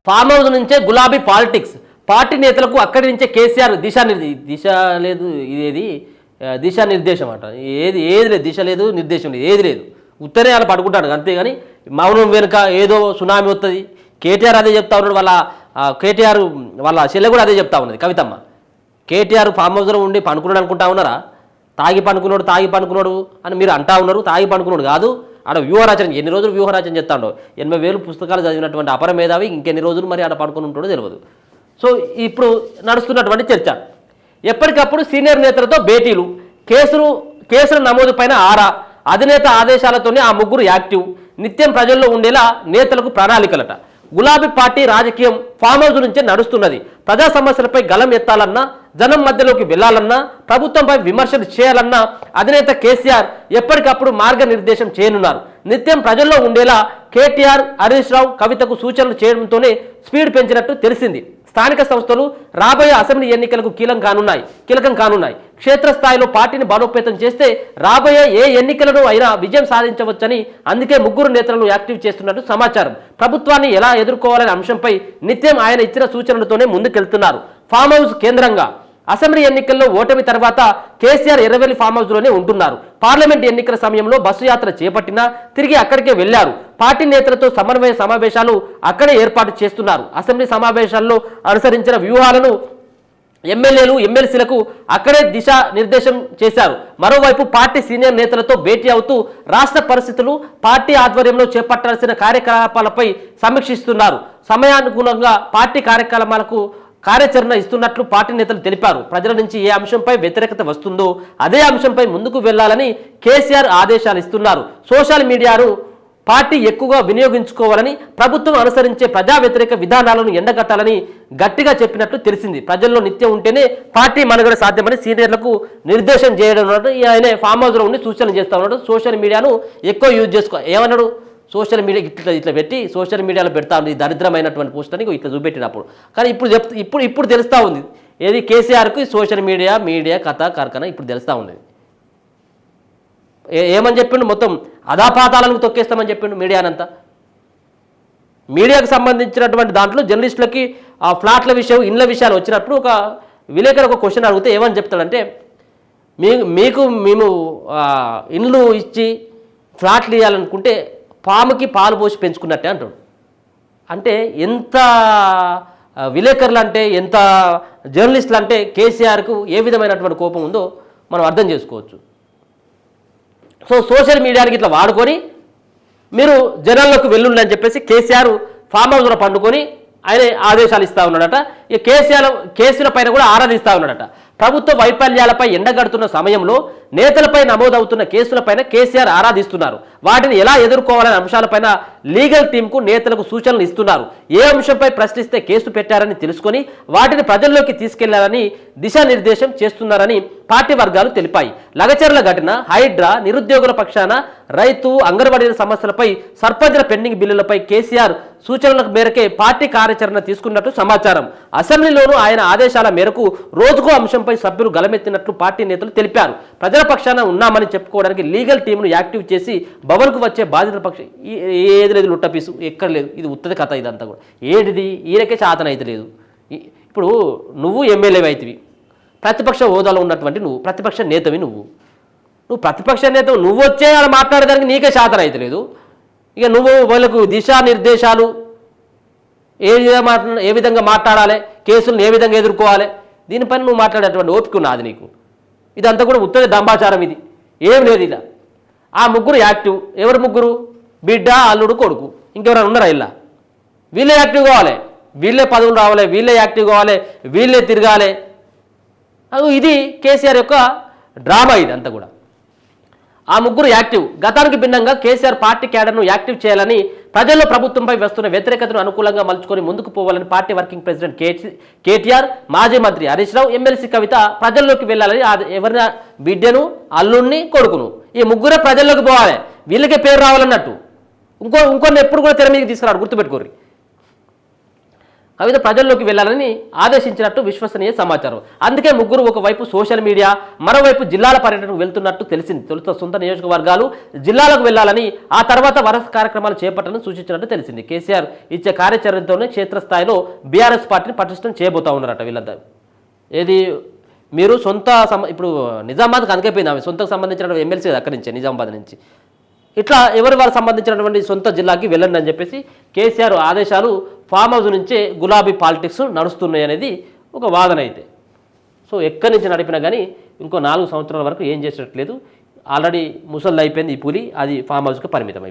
Farm house నుంచే గులాబీ politics, party నేతలకు అక్కడి నుంచే కేసీఆర్ దిశానిర్దేశం అంట. ఏది లేదు, దిశ లేదు, నిర్దేశం లేదు, ఏది లేదు. ఉత్తరే అలా పడుకుంటాడు అంతేగాని మౌనం వెనుక ఏదో సునామీ వస్తుంది. కేటీఆర్ అదే చెప్తా ఉన్నాడు, కేటీఆర్ వాళ్ళ చెల్లె కూడా అదే చెప్తా ఉన్నది కవితమ్మ. కేటీఆర్ ఫామ్ హౌస్లో ఉండి పనుకున్నాడు అనుకుంటా ఉన్నారా? తాగి పనుకున్నాడు అని మీరు అంటా ఉన్నారు. తాగి పనుకున్నాడు కాదు, ఆడ వ్యూహరచన ఎన్ని రోజులు వ్యూహరచన చెప్తాడో. 80,000 పుస్తకాలు చదివినటువంటి అపర మేధావి ఇంకెన్ని రోజులు మరి ఆడ పడుకుని ఉంటాడో తెలియదు. సో ఇప్పుడు నడుస్తున్నటువంటి చర్చ, ఎప్పటికప్పుడు సీనియర్ నేతలతో భేటీలు, కేసుల నమోదు పైన ఆరా, అధినేత ఆదేశాలతోనే ఆ ముగ్గురు యాక్టివ్, నిత్యం ప్రజల్లో ఉండేలా నేతలకు ప్రణాళికలట. గులాబీ పార్టీ రాజకీయం ఫామ్ హౌస్ నుంచే నడుస్తున్నది. ప్రజా సమస్యలపై గలం ఎత్తాలన్నా, జనం మధ్యలోకి వెళ్లాలన్నా, ప్రభుత్వంపై విమర్శలు చేయాలన్నా అధినేత కేసీఆర్ ఎప్పటికప్పుడు మార్గనిర్దేశం చేయనున్నారు. నిత్యం ప్రజల్లో ఉండేలా కేటీఆర్, హరీష్ రావు, కవితకు సూచనలు చేయడంతోనే స్పీడ్ పెంచినట్టు తెలిసింది. స్థానిక సంస్థలు రాబోయే అసెంబ్లీ ఎన్నికలకు కీలకం కానున్నాయి. క్షేత్రస్థాయిలో పార్టీని బలోపేతం చేస్తే రాబోయే ఏ ఎన్నికలను అయినా విజయం సాధించవచ్చని అందుకే ముగ్గురు నేతలను యాక్టివ్ చేస్తున్నట్టు సమాచారం. ప్రభుత్వాన్ని ఎలా ఎదుర్కోవాలనే అంశంపై నిత్యం ఆయన ఇచ్చిన సూచనలతోనే ముందుకెళ్తున్నారు. ఫామ్ హౌస్ కేంద్రంగా అసెంబ్లీ ఎన్నికల్లో ఓటమి తర్వాత కేసీఆర్ ఎర్రవెల్లి ఫామ్ హౌస్లోనే ఉంటున్నారు. పార్లమెంట్ ఎన్నికల సమయంలో బస్సు యాత్ర చేపట్టినా తిరిగి అక్కడికే వెళ్లారు. పార్టీ నేతలతో సమన్వయ సమావేశాలు అక్కడే ఏర్పాటు చేస్తున్నారు. అసెంబ్లీ సమావేశాల్లో అనుసరించిన వ్యూహాలను ఎమ్మెల్యేలు, ఎమ్మెల్సీలకు అక్కడే దిశా నిర్దేశం చేశారు. మరోవైపు పార్టీ సీనియర్ నేతలతో భేటీ అవుతూ రాష్ట్ర పరిస్థితులు, పార్టీ ఆధ్వర్యంలో చేపట్టాల్సిన కార్యకలాపాలపై సమీక్షిస్తున్నారు. సమయానుగుణంగా పార్టీ కార్యాచరణ ఇస్తున్నట్లు పార్టీ నేతలు తెలిపారు. ప్రజల నుంచి ఏ అంశంపై వ్యతిరేకత వస్తుందో అదే అంశంపై ముందుకు వెళ్లాలని కేసీఆర్ ఆదేశాలు ఇస్తున్నారు. సోషల్ మీడియాను పార్టీ ఎక్కువగా వినియోగించుకోవాలని, ప్రభుత్వం అనుసరించే ప్రజా వ్యతిరేక విధానాలను ఎండగట్టాలని గట్టిగా చెప్పినట్లు తెలిసింది. ప్రజల్లో నిత్యం ఉంటేనే పార్టీ మనుగడ సాధ్యమని సీనియర్లకు నిర్దేశం చేయడం. ఆయన ఫామ్ హౌస్లో ఉండి సూచనలు చేస్తా ఉన్నాడు. సోషల్ మీడియాను ఎక్కువ యూజ్ ఏమన్నాడు? సోషల్ మీడియా ఇట్లా పెట్టి సోషల్ మీడియాలో పెడతా ఉంది దరిద్రమైనటువంటి పోస్ట్ అని ఇట్లా చూపెట్టినప్పుడు. కానీ ఇప్పుడు తెలుస్తూ ఉంది ఏది కేసీఆర్కి సోషల్ మీడియా కథ కార్ఖానా ఇప్పుడు తెలుస్తూ ఉంది. ఏమని చెప్పిండు? మొత్తం అధాపాతాలను తొక్కేస్తామని చెప్పిండు మీడియానంతా. మీడియాకు సంబంధించినటువంటి దాంట్లో జర్నలిస్టులకి ఆ ఫ్లాట్ల విషయం, ఇండ్ల విషయాలు వచ్చినప్పుడు ఒక విలేకరు ఒక క్వశ్చన్ అడిగితే ఏమని చెప్తాడంటే, మేము ఇండ్లు ఇచ్చి ఫ్లాట్లు ఇవ్వాలనుకుంటే పాముకి పాలు పోసి పెంచుకున్నట్టే అంటాడు. అంటే ఎంత విలేకరులు అంటే, ఎంత జర్నలిస్టులు అంటే కేసీఆర్కు ఏ విధమైనటువంటి కోపం ఉందో మనం అర్థం చేసుకోవచ్చు. సో సోషల్ మీడియాకి ఇట్లా వాడుకొని మీరు జనాల్లోకి వెళ్ళుండి అని చెప్పేసి కేసీఆర్ ఫామ్ హౌస్లో పండుకొని ఆయన ఆదేశాలు ఇస్తూ ఉన్నాడట. ఈ కేసుల పైన కూడా ఆరాధిస్తూ ఉన్నాడట. ప్రభుత్వ వైఫల్యాలపై ఎండగడుతున్న సమయంలో నేతలపై నమోదవుతున్న కేసులపైన కేసీఆర్ ఆరాధిస్తున్నారు. వాటిని ఎలా ఎదుర్కోవాలనే అంశాలపైన లీగల్ టీంకు నేతలకు సూచనలు ఇస్తున్నారు. ఏ అంశంపై ప్రశ్నిస్తే కేసు పెట్టారని తెలుసుకొని వాటిని ప్రజల్లోకి తీసుకెళ్లాలని దిశానిర్దేశం చేస్తున్నారని పార్టీ వర్గాలు తెలిపాయి. లగచర్ల ఘటన, హైడ్రా, నిరుద్యోగుల పక్షాన రైతు, అంగన్వాడీల సమస్యలపై, సర్పంచుల పెండింగ్ బిల్లులపై కేసీఆర్ సూచనల మేరకే పార్టీ కార్యాచరణ తీసుకున్నట్టు సమాచారం. అసెంబ్లీలోనూ ఆయన ఆదేశాల మేరకు రోజుకో అంశంపై సభ్యులు గలమెత్తినట్లు పార్టీ నేతలు తెలిపారు. ప్రజల పక్షాన ఉన్నామని చెప్పుకోవడానికి లీగల్ టీంను యాక్టివ్ చేసి భవన్కు వచ్చే బాధితుల పక్షం ఏది లేదు, లుట్టపీసు ఎక్కడ లేదు. ఇది ఉత్తది కథ ఇదంతా కూడా. ఏడిది? ఈయనకే చాతన అయితే లేదు. ఇప్పుడు నువ్వు ఎమ్మెల్యే అవుతివి, ప్రతిపక్ష హోదాలో ఉన్నటువంటి నువ్వు ప్రతిపక్ష నేతవి, నువ్వు ప్రతిపక్ష నేత, నువ్వు వచ్చే అలా మాట్లాడేదానికి నీకే చాతన అయితే లేదు. ఇక నువ్వు వాళ్ళకు దిశానిర్దేశాలు ఏ విధంగా మాట్లాడాలి, కేసులను ఏ విధంగా ఎదుర్కోవాలి, దీనిపైన నువ్వు మాట్లాడేటువంటి ఓపిక ఉన్నది నీకు. ఇదంతా కూడా ఉత్తర దంబాచారం. ఇది ఏం లేదు. ఇలా ఆ ముగ్గురు యాక్టివ్. ఎవరు ముగ్గురు? బిడ్డ, అల్లుడు, కొడుకు. ఇంకెవరైనా ఉన్నారా? ఇలా వీళ్ళే యాక్టివ్ కావాలి, వీళ్ళే పదవులు రావాలి, వీళ్ళే యాక్టివ్ కావాలి, వీళ్ళే తిరగాలి. ఇది కేసీఆర్ యొక్క డ్రామా. ఇది అంతా కూడా ఆ ముగ్గురు యాక్టివ్. గతానికి భిన్నంగా కేసీఆర్ పార్టీ క్యాడర్ను యాక్టివ్ చేయాలని, ప్రజల్లో ప్రభుత్వంపై వస్తున్న వ్యతిరేకతను అనుకూలంగా మలుచుకొని ముందుకు పోవాలని పార్టీ వర్కింగ్ ప్రెసిడెంట్ కేటీఆర్, మాజీ మంత్రి హరీష్ రావు, ఎమ్మెల్సీ కవిత ప్రజల్లోకి వెళ్ళాలని, ఎవరిన బిడ్డను, అల్లుడిని, కొడుకును, ఈ ముగ్గురే ప్రజల్లోకి పోవాలి, వీళ్ళకే పేరు రావాలన్నట్టు. ఇంకొన్ని ఎప్పుడు కూడా తెర మీదకి తీసుకురాడు, గుర్తుపెట్టుకోరు. వివిధ ప్రజల్లోకి వెళ్లాలని ఆదేశించినట్టు విశ్వసనీయ సమాచారం. అందుకే ముగ్గురు ఒకవైపు సోషల్ మీడియా, మరోవైపు జిల్లాల పర్యటనకు వెళ్తున్నట్టు తెలిసింది. తొలుత సొంత నియోజకవర్గాలు జిల్లాలకు వెళ్లాలని, ఆ తర్వాత వరుస కార్యక్రమాలు చేపట్టాలని సూచించినట్టు తెలిసింది. కేసీఆర్ ఇచ్చే కార్యాచరణతోనే క్షేత్రస్థాయిలో బీఆర్ఎస్ పార్టీని పటిష్టం చేయబోతా ఉన్నారట వీళ్ళంతా. ఏది మీరు సొంత ఇప్పుడు నిజామాబాద్కి అందుకైపోయింది, ఆమె సొంతకు సంబంధించిన ఎమ్మెల్సీ అక్కడి నుంచే, నిజామాబాద్ నుంచి. ఇట్లా ఎవరి వారు సంబంధించినటువంటి సొంత జిల్లాకి వెళ్ళండి అని చెప్పేసి కేసీఆర్ ఆదేశాలు ఫామ్ హౌస్ నుంచే గులాబీ పాలిటిక్స్ నడుస్తున్నాయి అనేది ఒక వాదన అయితే. సో ఎక్కడి నుంచి నడిపినా కానీ ఇంకో 4 సంవత్సరాల వరకు ఏం చేసినట్లేదు. ఆల్రెడీ ముసళ్ళు అయిపోయింది ఈ పులి, అది ఫామ్ హౌస్కి పరిమితం అయిపోయింది.